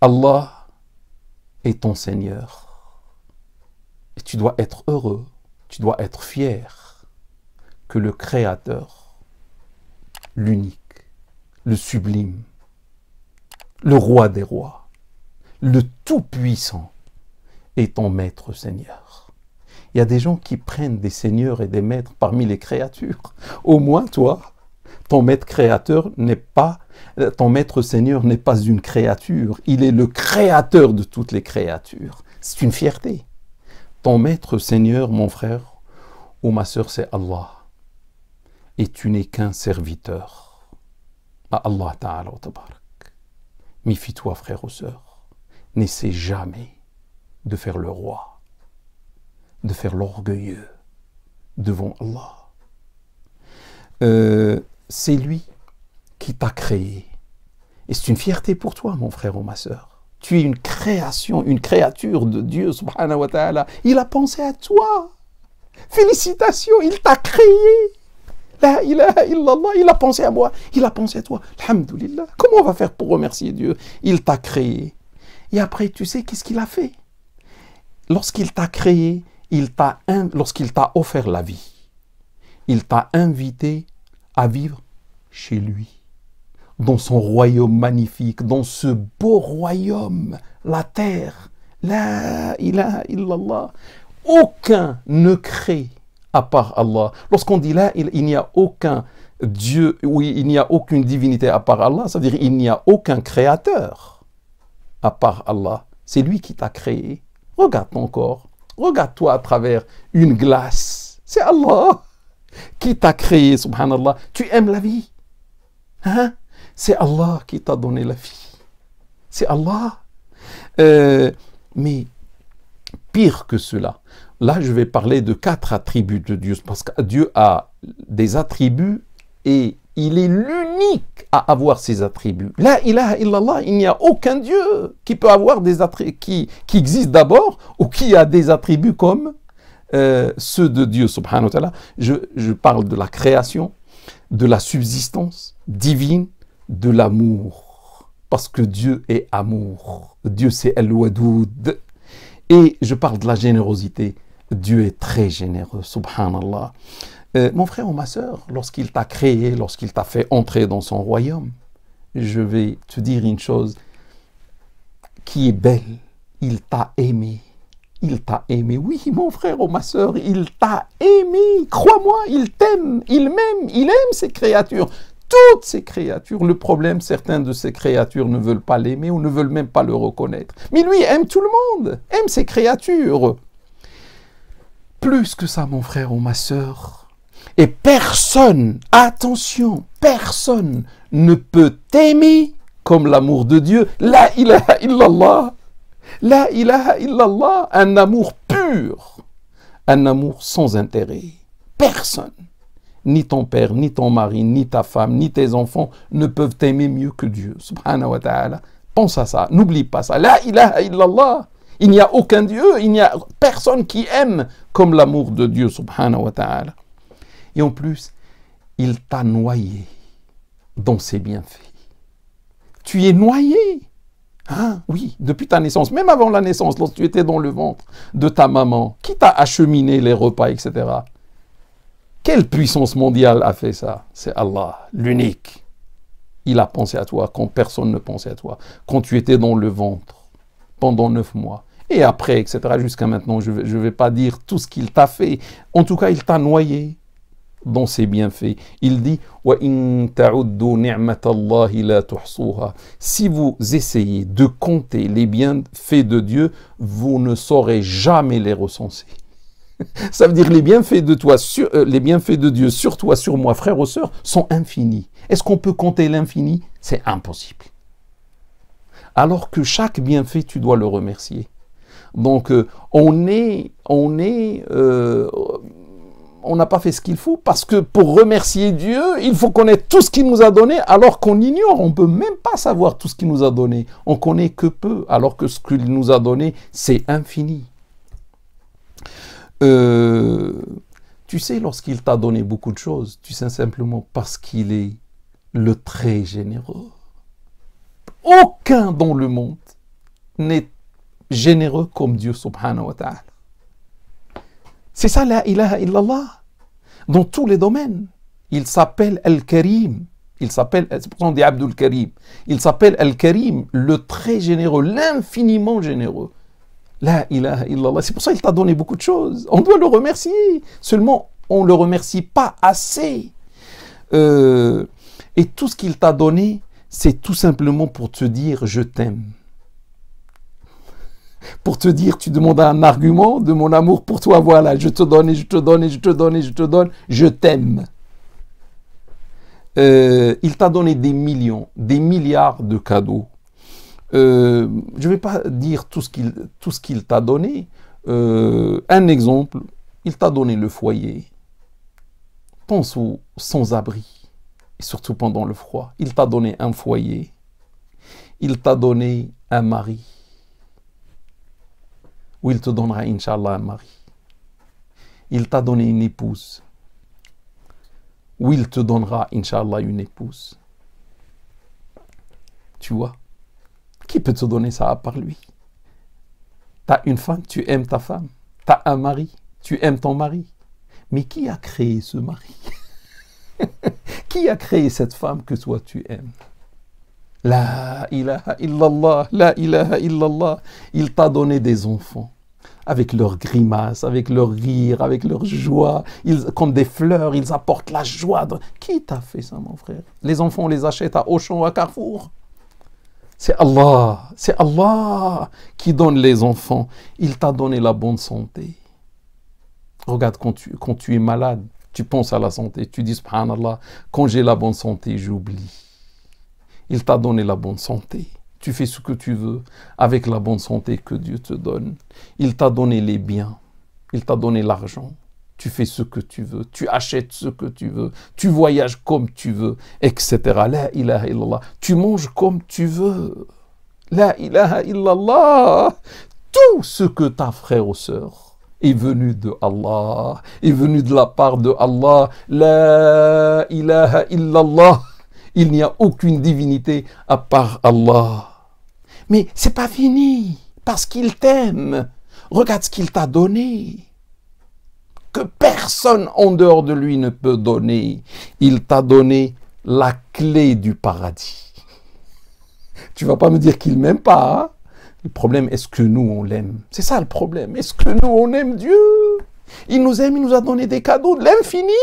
Allah est ton Seigneur. Et tu dois être heureux, tu dois être fier que le Créateur, l'unique, le sublime, le roi des rois, le tout-puissant, est ton maître Seigneur. Il y a des gens qui prennent des seigneurs et des maîtres parmi les créatures. Au moins, toi, ton maître créateur n'est pas, ton maître Seigneur n'est pas une créature. Il est le créateur de toutes les créatures. C'est une fierté. Ton maître Seigneur, mon frère ou ma sœur, c'est Allah. Et tu n'es qu'un serviteur. À Allah Ta'ala wa tabarak. Méfie-toi, frère ou sœur. N'essaie jamais de faire le roi, de faire l'orgueilleux devant Allah. C'est lui qui t'a créé. Et c'est une fierté pour toi, mon frère ou ma sœur. Tu es une création, une créature de Dieu, subhanahu wa ta'ala. Il a pensé à toi. Félicitations, il t'a créé. La ilaha illallah, il a pensé à moi, il a pensé à toi. Alhamdulillah. Comment on va faire pour remercier Dieu? Il t'a créé. Et après, tu sais, qu'est-ce qu'il a fait? Lorsqu'il t'a créé, lorsqu'il t'a offert la vie, il t'a invité à vivre chez lui, dans son royaume magnifique, dans ce beau royaume, la terre. La ilaha illallah. Aucun ne crée à part Allah. Lorsqu'on dit là, il n'y a aucun Dieu, oui, il n'y a aucune divinité à part Allah, ça veut dire il n'y a aucun créateur à part Allah. C'est lui qui t'a créé. Regarde ton corps. Regarde-toi à travers une glace. C'est Allah qui t'a créé, subhanallah. Tu aimes la vie. Hein? C'est Allah qui t'a donné la vie. C'est Allah. Mais pire que cela, là je vais parler de 4 attributs de Dieu, parce que Dieu a des attributs et il est l'unique à avoir ces attributs. La ilaha illallah, il n'y a aucun Dieu qui peut avoir des attributs, qui existe d'abord, ou qui a des attributs comme ceux de Dieu, subhanahu wa ta'ala. Je parle de la création, de la subsistance divine, de l'amour. Parce que Dieu est amour. Dieu c'est Al-Wadoud. Et je parle de la générosité. Dieu est très généreux, subhanallah. Mon frère ou ma sœur, lorsqu'il t'a créé, lorsqu'il t'a fait entrer dans son royaume, je vais te dire une chose qui est belle. Il t'a aimé. Il t'a aimé. Oui, mon frère ou ma sœur, il t'a aimé. Crois-moi, il t'aime. Il m'aime. Il aime ses créatures. Toutes ces créatures. Le problème, certains de ces créatures ne veulent pas l'aimer ou ne veulent même pas le reconnaître. Mais lui aime tout le monde. Aime ses créatures. Plus que ça, mon frère ou ma sœur. Et personne, attention, personne ne peut t'aimer comme l'amour de Dieu. La ilaha illallah. La ilaha illallah. Un amour pur. Un amour sans intérêt. Personne. Ni ton père, ni ton mari, ni ta femme, ni tes enfants ne peuvent t'aimer mieux que Dieu. Subhanahu wa ta'ala. Pense à ça. N'oublie pas ça. La ilaha illallah. Il n'y a aucun Dieu. Il n'y a personne qui aime comme l'amour de Dieu. Subhanahu wa ta'ala. Et en plus, il t'a noyé dans ses bienfaits. Tu es noyé. Hein? Oui, depuis ta naissance, même avant la naissance, lorsque tu étais dans le ventre de ta maman, qui t'a acheminé les repas, etc. Quelle puissance mondiale a fait ça? C'est Allah, l'unique. Il a pensé à toi quand personne ne pensait à toi. Quand tu étais dans le ventre, pendant 9 mois. Et après, etc. Jusqu'à maintenant, je ne vais pas dire tout ce qu'il t'a fait. En tout cas, il t'a noyé dans ses bienfaits. Il dit si vous essayez de compter les bienfaits de Dieu, vous ne saurez jamais les recenser. Ça veut dire les bienfaits de les bienfaits de Dieu sur toi, sur moi, frères ou sœurs, sont infinis. Est-ce qu'on peut compter l'infini? C'est impossible. Alors que chaque bienfait, tu dois le remercier. Donc, on n'a pas fait ce qu'il faut, parce que pour remercier Dieu, il faut connaître tout ce qu'il nous a donné, alors qu'on ignore, on ne peut même pas savoir tout ce qu'il nous a donné. On connaît que peu, alors que ce qu'il nous a donné, c'est infini. Tu sais, lorsqu'il t'a donné beaucoup de choses, tu sais simplement parce qu'il est le très généreux. Aucun dans le monde n'est généreux comme Dieu subhanahu wa ta'ala. C'est ça la ilaha illallah. Dans tous les domaines. Il s'appelle Al-Karim. C'est pour ça qu'on dit Abdul Karim. Il s'appelle Al-Karim, le très généreux, l'infiniment généreux. La ilaha illallah. C'est pour ça qu'il t'a donné beaucoup de choses. On doit le remercier. Seulement, on ne le remercie pas assez. Et tout ce qu'il t'a donné, c'est tout simplement pour te dire « je t'aime ». Pour te dire, tu demandes un argument de mon amour pour toi, voilà, je te donne et je te donne et je te donne et je te donne, je t'aime. Il t'a donné des millions, des milliards de cadeaux. Je ne vais pas dire tout ce qu'il t'a donné. Un exemple, il t'a donné le foyer. Pense aux sans-abri, et surtout pendant le froid. Il t'a donné un foyer. Il t'a donné un mari. Ou il te donnera, Inch'Allah, un mari. Il t'a donné une épouse. Ou il te donnera, Inch'Allah, une épouse. Tu vois? Qui peut te donner ça à part lui? Tu as une femme, tu aimes ta femme. Tu as un mari, tu aimes ton mari. Mais qui a créé ce mari? Qui a créé cette femme que toi tu aimes? La ilaha illallah, la ilaha illallah. Il t'a donné des enfants, avec leurs grimaces, avec leur rire, avec leur joie. Comme des fleurs, ils apportent la joie. Qui t'a fait ça, mon frère? Les enfants, on les achète à Auchan ou à Carrefour. C'est Allah qui donne les enfants. Il t'a donné la bonne santé. Regarde, quand tu es malade, tu penses à la santé. Tu dis, subhanallah, quand j'ai la bonne santé, j'oublie. Il t'a donné la bonne santé. Tu fais ce que tu veux avec la bonne santé que Dieu te donne. Il t'a donné les biens. Il t'a donné l'argent. Tu fais ce que tu veux. Tu achètes ce que tu veux. Tu voyages comme tu veux, etc. La ilaha illallah. Tu manges comme tu veux. La ilaha illallah. Tout ce que ta frère ou sœur est venu de Allah, est venu de la part de Allah. La ilaha illallah. Il n'y a aucune divinité à part Allah. Mais c'est pas fini, parce qu'il t'aime. Regarde ce qu'il t'a donné, que personne en dehors de lui ne peut donner. Il t'a donné la clé du paradis. Tu vas pas me dire qu'il m'aime pas, hein? Le problème, est-ce que nous, on l'aime? C'est ça le problème. Est-ce que nous, on aime Dieu? Il nous aime, il nous a donné des cadeaux de l'infini.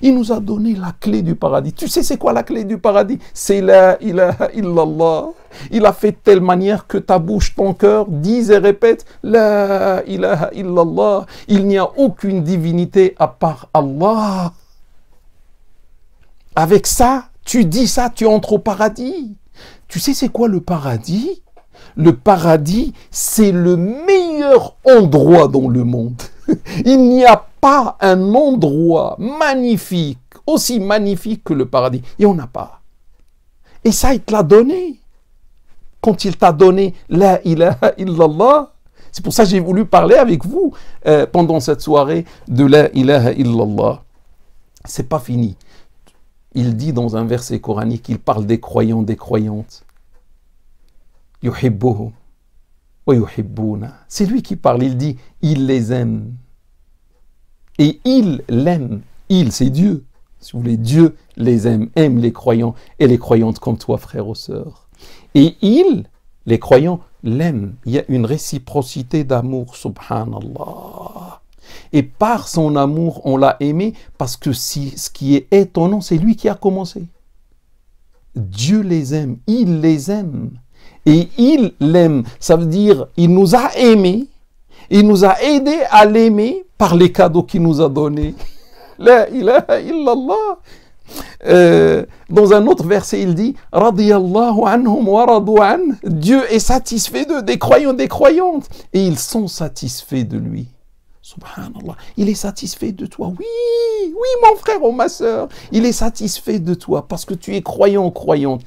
Il nous a donné la clé du paradis. Tu sais c'est quoi la clé du paradis? C'est la ilaha illallah. Il a fait de telle manière que ta bouche, ton cœur disent et répètent la ilaha illallah. Il n'y a aucune divinité à part Allah. Avec ça, tu dis ça, tu entres au paradis. Tu sais c'est quoi le paradis? Le paradis, c'est le meilleur endroit dans le monde. Il n'y a pas un endroit magnifique, aussi magnifique que le paradis. Il n'y en a pas. Et ça, il te l'a donné. Quand il t'a donné la ilaha illallah, c'est pour ça que j'ai voulu parler avec vous pendant cette soirée de la ilaha illallah. C'est pas fini. Il dit dans un verset coranique, il parle des croyants, des croyantes. Yuhibbuhum wa yuhibbuna. C'est lui qui parle, il dit, il les aime. Et il l'aime. Il, c'est Dieu. Si vous voulez, Dieu les aime les croyants et les croyantes comme toi, frères ou sœurs. Et il, les croyants, l'aiment. Il y a une réciprocité d'amour, subhanallah. Et par son amour, on l'a aimé parce que ce qui est étonnant, c'est lui qui a commencé. Dieu les aime, il les aime. Et il l'aime, ça veut dire, il nous a aimés, il nous a aidés à l'aimer par les cadeaux qu'il nous a donnés. La ilaha illallah. Dans un autre verset, il dit Radiyallahu anhum wa radu an. Dieu est satisfait d'eux, des croyants, des croyantes, et ils sont satisfaits de lui. Subhanallah, il est satisfait de toi. Oui, oui, mon frère ou ma soeur, il est satisfait de toi parce que tu es croyant ou croyante.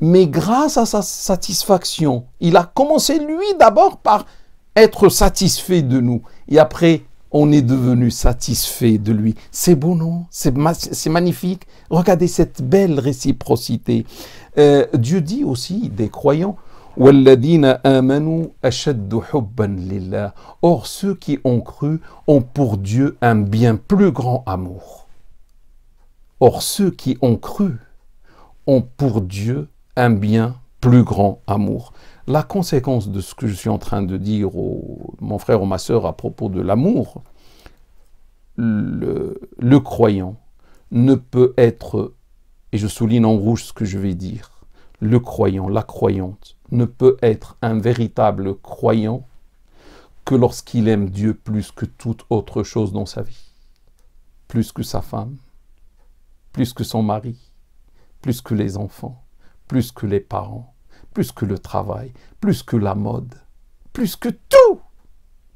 Mais grâce à sa satisfaction, il a commencé lui d'abord par être satisfait de nous. Et après, on est devenu satisfait de lui. C'est beau, non? C'est magnifique. Regardez cette belle réciprocité. Dieu dit aussi des croyants, « وَالَّذِينَ آمَنُوا أَشَدُّ حُبًّا لِلَّهِ. Or, ceux qui ont cru ont pour Dieu un bien plus grand amour. Or, ceux qui ont cru ont pour Dieu un bien plus grand amour. La conséquence de ce que je suis en train de dire mon frère ou ma sœur à propos de l'amour, le croyant ne peut être, et je souligne en rouge ce que je vais dire, le croyant, la croyante, ne peut être un véritable croyant que lorsqu'il aime Dieu plus que toute autre chose dans sa vie, plus que sa femme, plus que son mari, plus que les enfants, plus que les parents, plus que le travail, plus que la mode, plus que tout,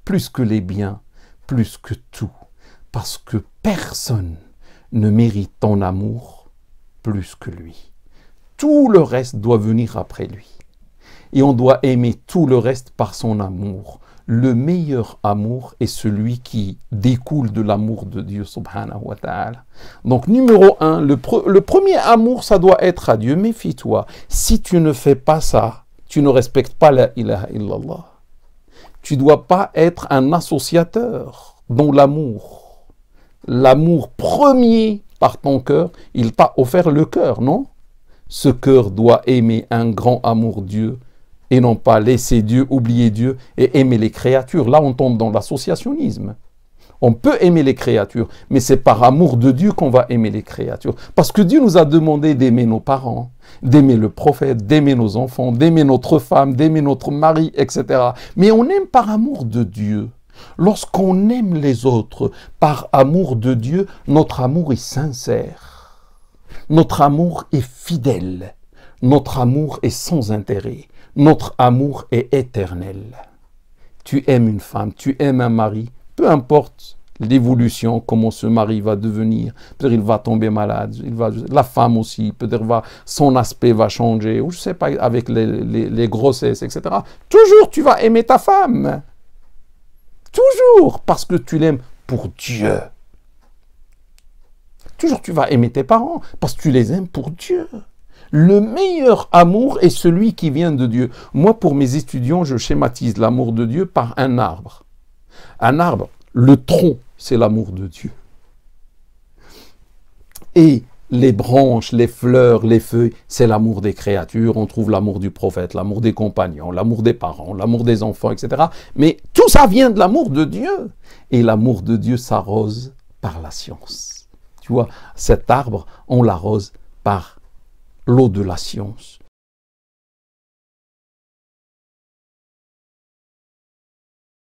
plus que les biens, plus que tout, parce que personne ne mérite ton amour plus que lui. Tout le reste doit venir après lui. Et on doit aimer tout le reste par son amour. Le meilleur amour est celui qui découle de l'amour de Dieu subhanahu wa ta'ala. Donc numéro 1, le premier amour, ça doit être à Dieu. Méfie-toi. Si tu ne fais pas ça, tu ne respectes pas la ilaha illallah. Tu ne dois pas être un associateur dans l'amour. L'amour premier par ton cœur, il t'a offert le cœur, non? Ce cœur doit aimer un grand amour Dieu et non pas laisser Dieu, oublier Dieu et aimer les créatures. Là, on tombe dans l'associationnisme. On peut aimer les créatures, mais c'est par amour de Dieu qu'on va aimer les créatures. Parce que Dieu nous a demandé d'aimer nos parents, d'aimer le prophète, d'aimer nos enfants, d'aimer notre femme, d'aimer notre mari, etc. Mais on aime par amour de Dieu. Lorsqu'on aime les autres par amour de Dieu, notre amour est sincère. Notre amour est fidèle. Notre amour est sans intérêt. Notre amour est éternel. Tu aimes une femme, tu aimes un mari, peu importe l'évolution, comment ce mari va devenir. Peut-être il va tomber malade, la femme aussi, peut-être son aspect va changer, ou je ne sais pas, avec les grossesses, etc. Toujours tu vas aimer ta femme. Toujours, parce que tu l'aimes pour Dieu. Toujours tu vas aimer tes parents, parce que tu les aimes pour Dieu. Le meilleur amour est celui qui vient de Dieu. Moi, pour mes étudiants, je schématise l'amour de Dieu par un arbre. Un arbre, le tronc, c'est l'amour de Dieu. Et les branches, les fleurs, les feuilles, c'est l'amour des créatures. On trouve l'amour du prophète, l'amour des compagnons, l'amour des parents, l'amour des enfants, etc. Mais tout ça vient de l'amour de Dieu. Et l'amour de Dieu s'arrose par la science. Tu vois, cet arbre, on l'arrose par l'eau de la science.